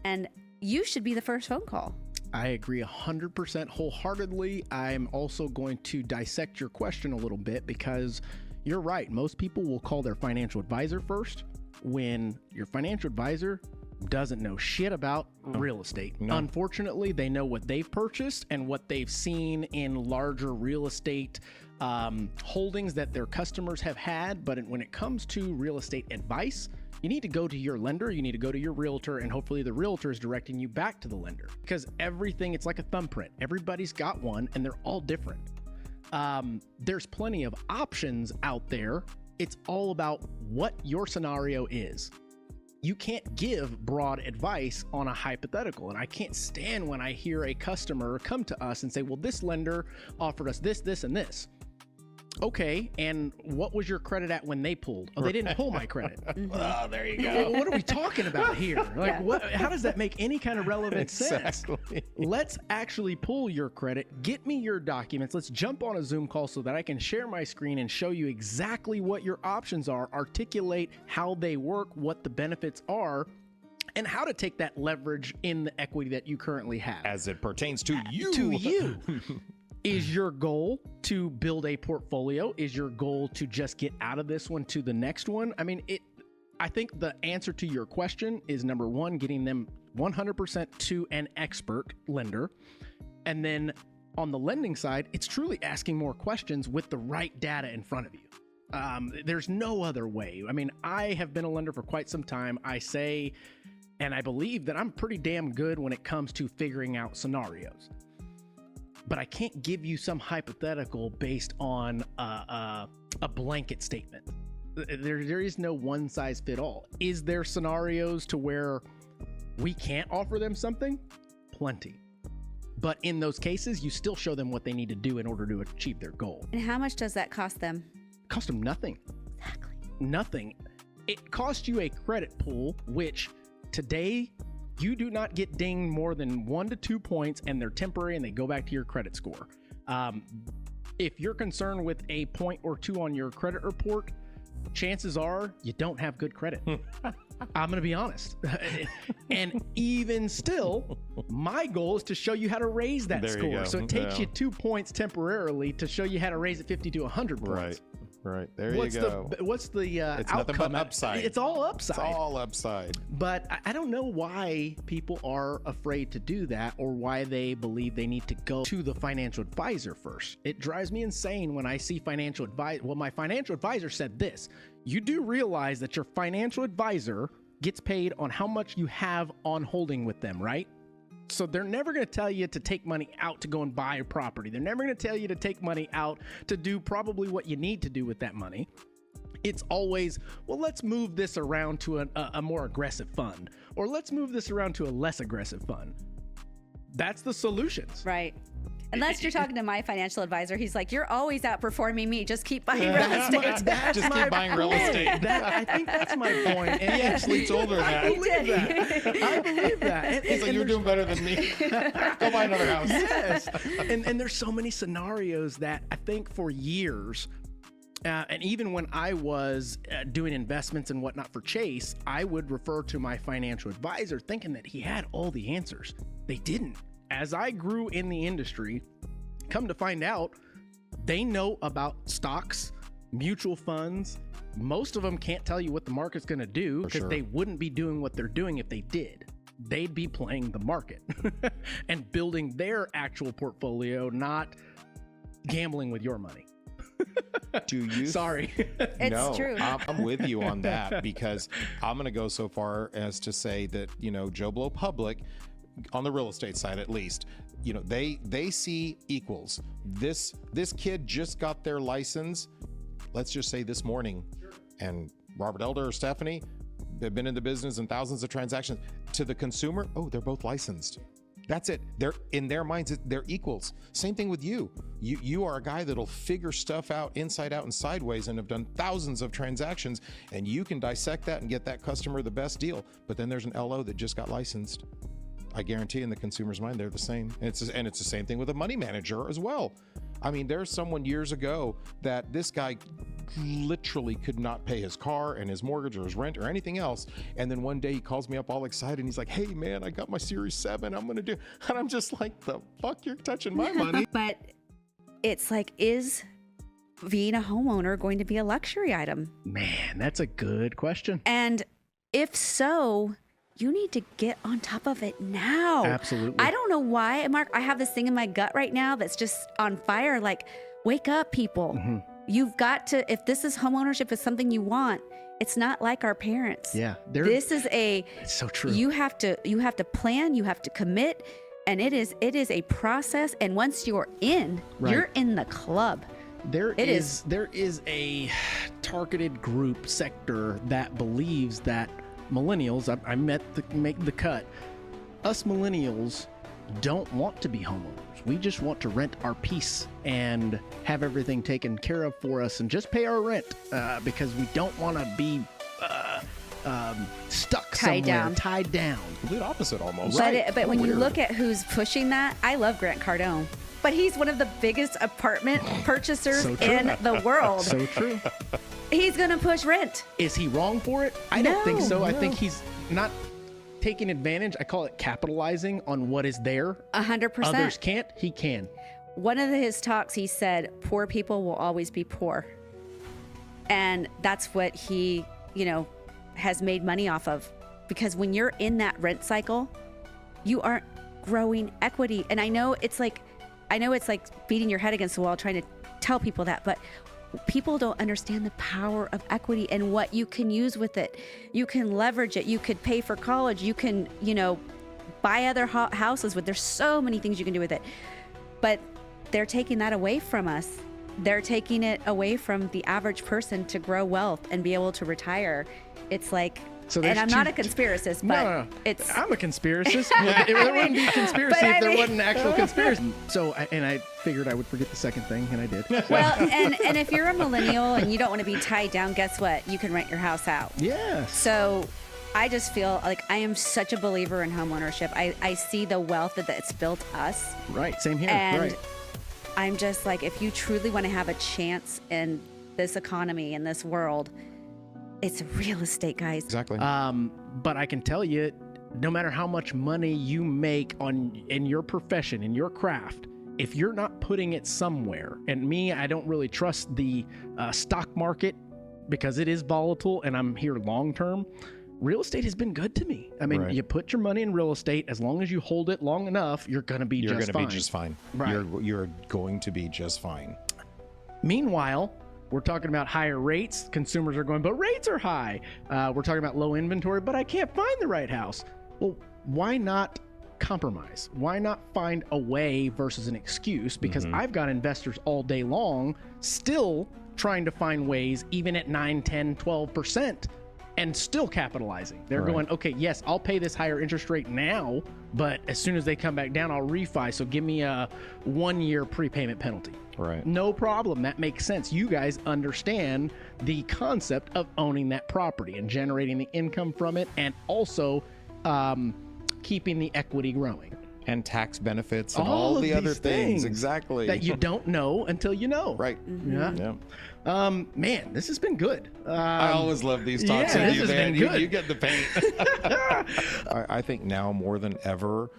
and you should be the first phone call. I agree 100% wholeheartedly. I'm also going to dissect your question a little bit because you're right. Most people will call their financial advisor first when your financial advisor doesn't know shit about real estate. No. Unfortunately, they know what they've purchased and what they've seen in larger real estate holdings that their customers have had. But when it comes to real estate advice, you need to go to your lender, you need to go to your realtor, and hopefully the realtor is directing you back to the lender. Because everything, it's like a thumbprint. Everybody's got one and they're all different. There's plenty of options out there. It's all about what your scenario is. You can't give broad advice on a hypothetical. And I can't stand when I hear a customer come to us and say, well, this lender offered us this, this, and this. Okay, and what was your credit at when they pulled? Oh, they didn't pull my credit. Oh, there you go. Well, what are we talking about here? Like, what? How does that make any kind of relevant sense? Let's actually pull your credit. Get me your documents. Let's jump on a Zoom call so that I can share my screen and show you exactly what your options are, articulate how they work, what the benefits are, and how to take that leverage in the equity that you currently have. As it pertains to you. To you. Is your goal to build a portfolio? Is your goal to just get out of this one to the next one? I mean, I think the answer to your question is number one, getting them 100% to an expert lender. And then on the lending side, it's truly asking more questions with the right data in front of you. There's no other way. I mean, I have been a lender for quite some time. I say, and I believe that I'm pretty damn good when it comes to figuring out scenarios. But I can't give you some hypothetical based on a blanket statement. There is no one size fit all. Is there scenarios to where we can't offer them something? Plenty. But in those cases, you still show them what they need to do in order to achieve their goal. And how much does that cost them? Cost them nothing. Exactly. Nothing. It costs you a credit pool, which today you do not get dinged more than 1 to 2 points, and they're temporary and they go back to your credit score. If you're concerned with a point or two on your credit report, chances are you don't have good credit. I'm going to be honest. And even still, my goal is to show you how to raise that score. So it takes you 2 points temporarily to show you how to raise it 50 to 100 points. Right. There you go. What's the it's outcome? Nothing but upside. It's all upside. It's all upside. But I don't know why people are afraid to do that or why they believe they need to go to the financial advisor first. It drives me insane when I see financial advisor. Well, my financial advisor said this. You do realize that your financial advisor gets paid on how much you have on holding with them, right? So they're never going to tell you to take money out to go and buy a property. They're never going to tell you to take money out to do probably what you need to do with that money. It's always, well, let's move this around to a more aggressive fund, or let's move this around to a less aggressive fund. That's the solutions. Right. Unless you're talking to my financial advisor, he's like, you're always outperforming me. Just keep buying real estate. Just keep buying real estate. I think that's my point. And he actually told her that. I believe that. He's like, you're doing better than me. Go buy another house. Yes. And there's so many scenarios that I think for years, and even when I was doing investments and whatnot for Chase, I would refer to my financial advisor thinking that he had all the answers. They didn't. As I grew in the industry, come to find out, they know about stocks, mutual funds. Most of them can't tell you what the market's going to do because they wouldn't be doing what they're doing if they did. They'd be playing the market and building their actual portfolio, not gambling with your money. Do you? Sorry. It's true. I'm with you on that because I'm going to go so far as to say that, Joe Blow Public, on the real estate side at least, they see equals. This kid just got their license, let's just say this morning, and Robert Elder or Stephanie, they've been in the business and thousands of transactions. To the consumer, they're both licensed. That's it. They're in their minds, they're equals. Same thing with you. You are a guy that'll figure stuff out inside out and sideways and have done thousands of transactions, and you can dissect that and get that customer the best deal. But then there's an LO that just got licensed. I guarantee in the consumer's mind, they're the same. And it's the same thing with a money manager as well. I mean, there's someone years ago that this guy literally could not pay his car and his mortgage or his rent or anything else. And then one day he calls me up all excited and he's like, hey man, I got my Series 7. I'm going to do, and I'm just like, the fuck, you're touching my money. But it's like, is being a homeowner going to be a luxury item? Man, that's a good question. And if so, you need to get on top of it now. Absolutely. I don't know why, Mark. I have this thing in my gut right now that's just on fire. Like, wake up, people. Mm-hmm. You've got to, if this is homeownership is something you want, it's not like our parents. Yeah. This is It's so true. you have to plan, you have to commit, and it is a process. And once you're in, Right. you're in the club. There is a targeted group sector that believes that millennials, I make the cut. Us millennials don't want to be homeowners. We just want to rent our piece and have everything taken care of for us and just pay our rent because we don't want to be stuck Tied somewhere, down. tied down. Complete opposite almost. But when you Weird. look at who's pushing that, I love Grant Cardone, but he's one of the biggest apartment purchasers So true. in the world. So true. He's going to push rent. Is he wrong for it? I don't think so. I No. think he's not taking advantage. I call it capitalizing on what is there. 100%. Others can't. He can. One of his talks, he said, poor people will always be poor. And that's what he, has made money off of. Because when you're in that rent cycle, you aren't growing equity. And I know it's like beating your head against the wall trying to tell people that, but people don't understand the power of equity and what you can use with it. You can leverage it. You could pay for college. You can, buy other houses with. There's so many things you can do with it. But they're taking that away from us. They're taking it away from the average person to grow wealth and be able to retire. It's like, So and there's I'm two- not a conspiracist, but No. it's I'm a conspiracist. It wouldn't be conspiracy But if I there mean- wasn't actual conspiracy. So, I figured I would forget the second thing, and I did. well, and if you're a millennial and you don't want to be tied down, guess what? You can rent your house out. Yes. So I just feel like I am such a believer in homeownership. I see the wealth that it's built us. Right. Same here. And right. I'm just like, if you truly want to have a chance in this economy, in this world, it's real estate, guys. Exactly. But I can tell you, no matter how much money you make in your profession, in your craft, if you're not putting it somewhere, and me, I don't really trust the stock market because it is volatile and I'm here long term. Real estate has been good to me. I mean, Right. you put your money in real estate, as long as you hold it long enough, you're going to be You're just going to fine. be just fine. Right. You're going to be just fine. Meanwhile, we're talking about higher rates. Consumers are going, but rates are high. We're talking about low inventory, but I can't find the right house. Well, why not compromise? Why not find a way versus an excuse? Because I've got investors all day long still trying to find ways, even at 9, 10, 12%, and still capitalizing. They're Right. going, okay, yes, I'll pay this higher interest rate now, but as soon as they come back down, I'll refi. So give me a 1-year prepayment penalty. Right. No problem. That makes sense. You guys understand the concept of owning that property and generating the income from it, and also keeping the equity growing. And tax benefits and All all of the other these things. things Exactly. That you don't know until you know. Right. Yeah. Yeah. Man, this has been good. I always love these talks yeah, with this you, has man. been good. You get the paint. I think now more than ever,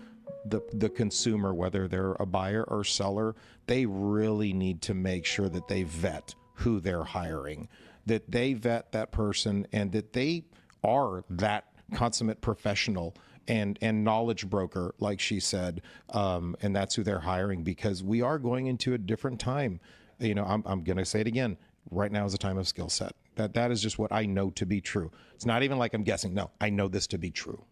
the consumer, whether they're a buyer or seller, they really need to make sure that they vet who they're hiring, that they vet that person, and that they are that consummate professional and knowledge broker, like she said, and that's who they're hiring, because we are going into a different time. I'm going to say it again. Right now is a time of skill set. That is just what I know to be true. It's not even like I'm guessing. No, I know this to be true.